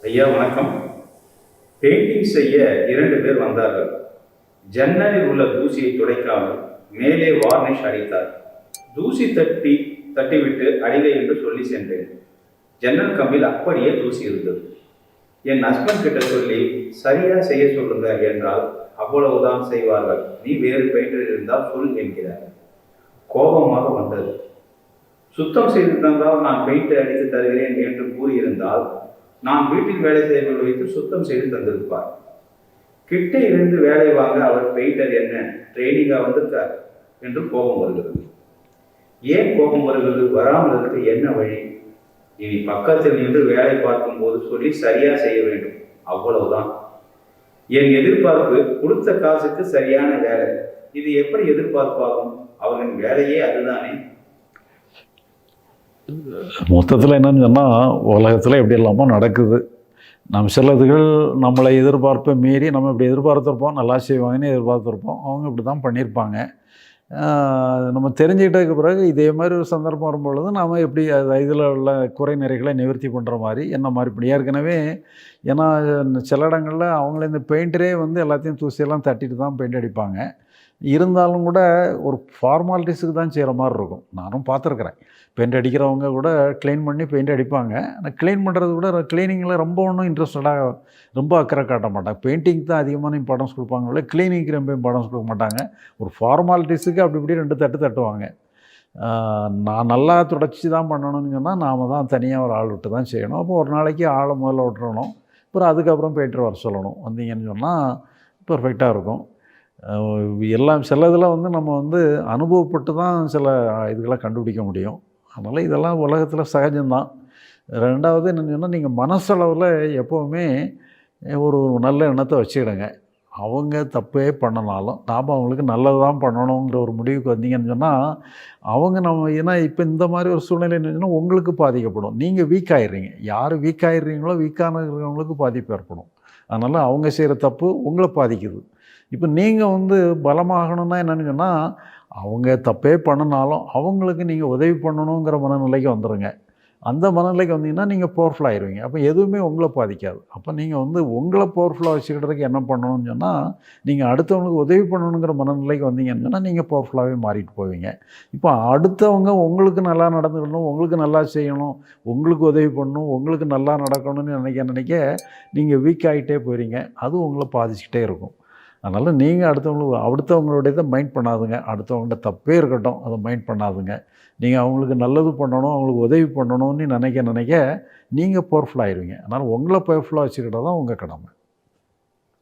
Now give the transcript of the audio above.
ஐயா வணக்கம். பெயிண்டிங் செய்ய 2 பேர் வந்தார்கள். ஜன்னலில் உள்ள தூசியை துடைக்காமல் மேலே வார்னிஷ் அடித்தார். தூசி தட்டிவிட்டு அடிக என்று சொல்லி சென்றேன். ஜன்னல் கம்பில் அப்படியே தூசி இருந்தது. என் ஹஸ்பண்ட் கிட்ட சொல்லி சரியா செய்ய சொல்லுங்க என்றால் அவ்வளவுதான் செய்வார்கள். நீ வேறு பெயிண்டர் இருந்தால் சொல் என்கிறார். கோபமாக வந்தது. சுத்தம் செய்து தந்தால் நான் பெயிண்ட் அடித்து தருகிறேன் என்று கூறியிருந்தால் நான் வீட்டில் வேலை செய்வர்கள் வைத்து சுத்தம் செய்து தந்திருப்பார். கிட்ட இருந்து வேலை வாங்க அவர் பெயிண்டர் என்ன ட்ரைனிங்காக வந்திருக்கார் என்று கோபம் வருகிறது. ஏன் கோபம் வருகிறது? வராமல் இருக்க என்ன வழி? இனி பக்கத்தில் நின்று வேலை பார்க்கும் போது சொல்லி சரியா செய்ய வேண்டும், அவ்வளவுதான். என் எதிர்பார்ப்பு கொடுத்த காசுக்கு சரியான வேலை. இது எப்படி எதிர்பார்ப்பாகும்? அவரின் வேலையே அதுதானே. மொத்தத்தில் என்னன்னு சொன்னால், உலகத்தில் எப்படி இல்லாமல் நடக்குது. நம்ம சிலதுகள் நம்மளை எதிர்பார்ப்பை மீறி நம்ம இப்படி எதிர்பார்த்துருப்போம், நல்லா செய்வாங்கன்னு எதிர்பார்த்துருப்போம். அவங்க இப்படி தான் பண்ணியிருப்பாங்க. நம்ம தெரிஞ்சுக்கிட்டதுக்கு பிறகு இதே மாதிரி ஒரு சந்தர்ப்பம் வரும்பொழுது நாம் எப்படி இதில் உள்ள குறை நிறைகளை நிவர்த்தி பண்ணுற மாதிரி என்ன மாதிரி இப்படி ஏற்கனவே. ஏன்னா சில இடங்களில் அவங்கள இந்த பெயிண்டரே எல்லாத்தையும் தூசியெல்லாம் தட்டிட்டு தான் பெயிண்ட் அடிப்பாங்க. இருந்தாலும் கூட ஒரு ஃபார்மாலிட்டிஸுக்கு தான் செய்கிற மாதிரி இருக்கும். நானும் பார்த்துருக்குறேன். பெயிண்ட் அடிக்கிறவங்க கூட க்ளீன் பண்ணி பெயிண்ட் அடிப்பாங்க. ஆனால் க்ளீன் பண்ணுறது கூட க்ளீனிங்கில் ரொம்ப ஒன்றும் இன்ட்ரெஸ்டடாக ரொம்ப அக்கறை காட்ட மாட்டாங்க. பெயிண்டிங் தான் அதிகமான இம்பார்ட்டன்ஸ் கொடுப்பாங்க, க்ளீனிங்க்கு ரொம்ப இம்பார்ட்டன்ஸ் கொடுக்க மாட்டாங்க. ஒரு ஃபார்மாலிட்டிஸுக்கு அப்படி இப்படி 2 தட்டு தட்டுவாங்க. நான் நல்லா தொடச்சி தான் பண்ணணும்னு சொன்னால் நாம் தான் தனியாக ஒரு ஆள் விட்டு தான் செய்யணும். அப்போ ஒரு நாளைக்கு ஆளை முதல்ல விட்டுறணும், அப்புறம் அதுக்கப்புறம் பெயிண்டர் வர சொல்லணும். வந்தீங்கன்னு சொன்னால் பெர்ஃபெக்டாக இருக்கும். எல்லாம் சில இதில் நம்ம அனுபவப்பட்டு தான் சில இதுகளை கண்டுபிடிக்க முடியும். அதனால் இதெல்லாம் உலகத்தில் சகஜம்தான். 2வது என்னென்னு சொன்னால், நீங்கள் மனசளவில் எப்போவுமே ஒரு நல்ல எண்ணத்தை வச்சுக்கிடுங்க. அவங்க தப்பே பண்ணனாலும் நாம் அவங்களுக்கு நல்லது தான் பண்ணணுங்கிற ஒரு முடிவுக்கு வந்தீங்கன்னு சொன்னால், அவங்க ஏன்னா இப்போ இந்த மாதிரி ஒரு சூழ்நிலை என்னச்சுன்னா உங்களுக்கு பாதிக்கப்படும். நீங்கள் வீக் ஆகிடுறீங்க. யார் வீக் ஆகிடுறீங்களோ வீக்கான இருக்கிறவங்களுக்கு பாதிப்பு ஏற்படும். அதனால் அவங்க செய்கிற தப்பு உங்களை பாதிக்குது. இப்போ நீங்கள் பலமாகணும்னா என்னென்னு சொன்னால், அவங்க தப்பே பண்ணினாலும் அவங்களுக்கு நீங்கள் உதவி பண்ணணுங்கிற மனநிலைக்கு வந்துடுங்க. அந்த மனநிலைக்கு வந்தீங்கன்னா நீங்கள் பவர்ஃபுல் ஆகிடுவீங்க. அப்போ எதுவுமே உங்களை பாதிக்காது. அப்போ நீங்கள் உங்களை பவர்ஃபுல்லாக வச்சுக்கிறதுக்கு என்ன பண்ணணும்னு சொன்னால், நீங்கள் அடுத்தவங்களுக்கு உதவி பண்ணணுங்கிற மனநிலைக்கு வந்தீங்கன்னு சொன்னால் நீங்கள் பவர்ஃபுல்லாகவே மாறிட்டு போவீங்க. இப்போ அடுத்தவங்க உங்களுக்கு நல்லா நடந்துக்கணும், உங்களுக்கு நல்லா செய்யணும், உங்களுக்கு உதவி பண்ணணும், உங்களுக்கு நல்லா நடக்கணும்னு நினைக்க நீங்கள் வீக் ஆகிட்டே போயிடுங்க. அது உங்களை பாதிச்சுக்கிட்டே இருக்கும். அதனால் நீங்கள் அடுத்தவங்களுடையதை மைண்ட் பண்ணாதுங்க. அடுத்தவங்கள்ட்ட தப்பே இருக்கட்டும், அதை மைண்ட் பண்ணாதுங்க. நீங்கள் அவங்களுக்கு நல்லது பண்ணணும், அவங்களுக்கு உதவி பண்ணணும்னு நினைக்க நீங்கள் பவர்ஃபுல் ஆகிடுவீங்க. அதனால் உங்களை பவர்ஃபுல்லாக வச்சுக்கிட்டது தான் உங்கள் கடமை.